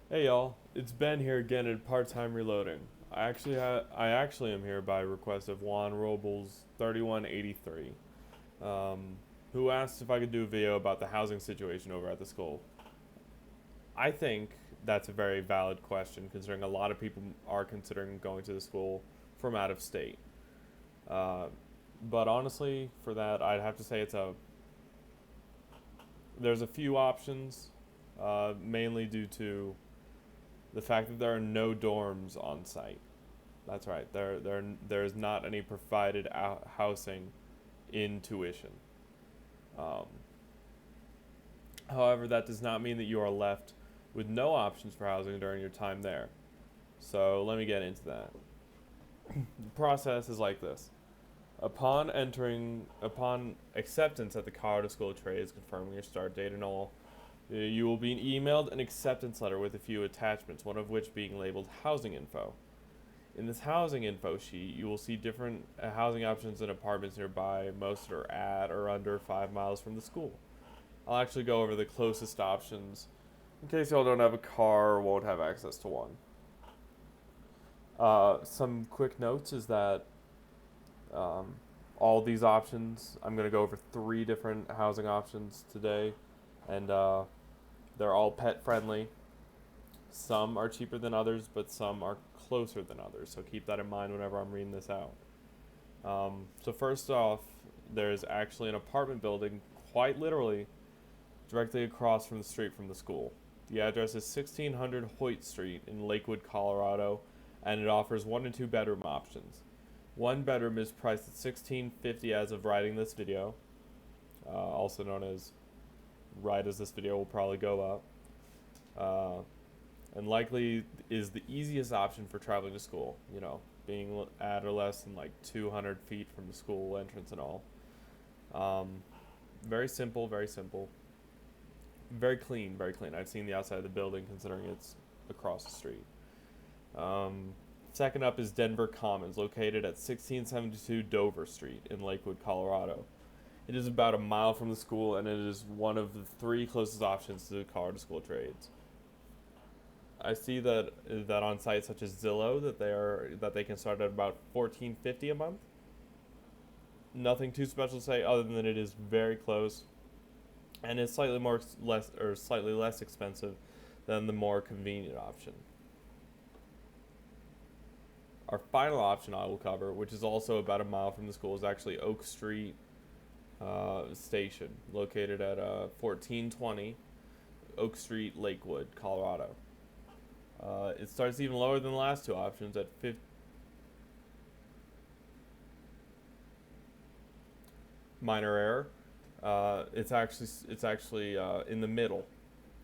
Hey y'all, it's Ben here again at Part Time Reloading. I actually am here by request of Juan Robles 3183, um, who asked if I could do a video about the housing situation over at the school. I think that's a very valid question, considering a lot of people are considering going to the school from out of state. Uh, but honestly, for that, I'd have to say there's a few options, mainly due to the fact that there are no dorms on site. That's right. There's not any provided housing in tuition. Um, However, that does not mean that you are left with no options for housing during your time there. So let me get into that. The process is like this. Upon acceptance at the Colorado School of Trades, confirming your start date and all, you will be emailed an acceptance letter with a few attachments, one of which being labeled housing info. In this housing info sheet, you will see different housing options and apartments nearby. Most are at or under 5 miles from the school. I'll actually go over the closest options in case y'all don't have a car or won't have access to one. Some quick notes is that um, all these options, I'm going to go over three different housing options today, and they're all pet friendly. Some are cheaper than others, but some are closer than others, so keep that in mind whenever I'm reading this out. So first off, there's actually an apartment building, quite literally, directly across from the street from the school. The address is 1600 Hoyt Street in Lakewood, Colorado, and it offers 1 and 2 bedroom options. One bedroom is priced at $16.50 as of writing this video, also known as right as this video will probably go up, and likely is the easiest option for traveling to school. Being at or less than like 200 feet from the school entrance and all. Um, Very simple, very simple. Very clean, very clean. I've seen the outside of the building considering it's across the street. Um, Second up is Denver Commons, located at 1672 Dover Street in Lakewood, Colorado. It is about a mile from the school, and it is one of the three closest options to the Colorado School of Trades. I see that on sites such as Zillow that they can start at about $14.50 a month. Nothing too special to say other than it is very close, and is slightly less expensive than the more convenient option. Our final option I will cover, which is also about a mile from the school, is actually Oak Street Station, located at 1420 Oak Street, Lakewood, Colorado. It starts even lower than the last two options at 50. Minor error. It's actually in the middle.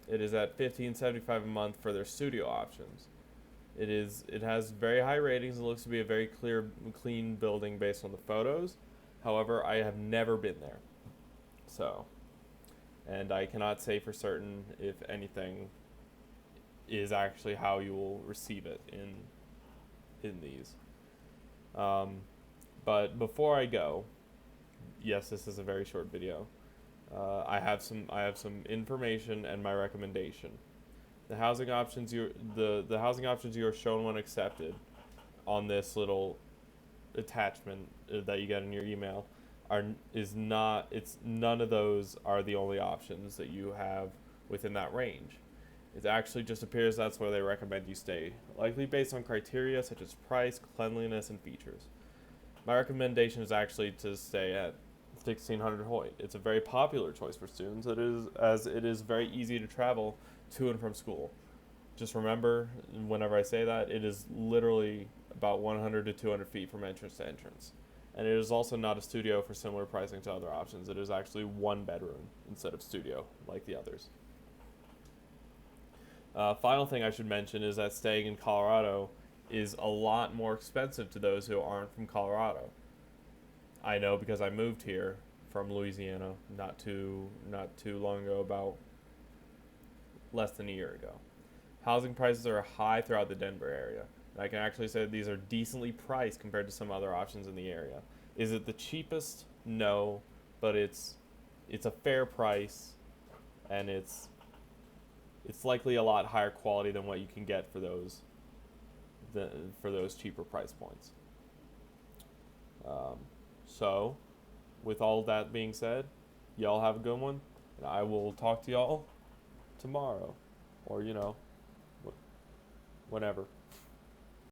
It is at 1575 a month for their studio options. It has very high ratings. It looks to be a very clean building based on the photos. However, I have never been there, so and I cannot say for certain if anything is actually how you will receive it in these. Um, but before I go, yes, this is a very short video. I have some information and my recommendation. The housing options you are shown when accepted on this little attachment that you get in your email are is not it's none of those are the only options that you have within that range. It actually just appears that's where they recommend you stay, likely based on criteria such as price, cleanliness, and features. My recommendation is actually to stay at 1600 Hoyt. It's a very popular choice for students. It is very easy to travel to and from school. Just remember, whenever I say that, it is literally about 100 to 200 feet from entrance to entrance. And it is also not a studio for similar pricing to other options. It is actually one bedroom instead of studio like the others. Final thing I should mention is that staying in Colorado is a lot more expensive to those who aren't from Colorado. I know because I moved here from Louisiana not too long ago, about less than a year ago. Housing prices are high throughout the Denver area. And I can actually say that these are decently priced compared to some other options in the area. Is it the cheapest? No, but it's a fair price, and it's likely a lot higher quality than what you can get for those cheaper price points. Um, so, with all that being said, y'all have a good one, and I will talk to y'all tomorrow, or whenever.